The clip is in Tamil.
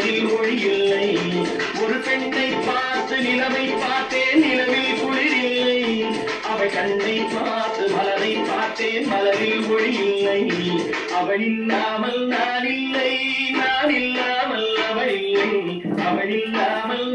மலரில் ஒளி இல்லை. ஒரு பெண்ணை பார்த்து நிலவை பார்த்தேன், நிலவில் குளிரில்லை. அவள் கண்ணை பார்த்து மலரை பார்த்தேன், மலரில் ஒளி இல்லை. அவள் இல்லாமல் நான் இல்லை, நான் இல்லாமல் அவள் இல்லை. அவள் இல்லாமல்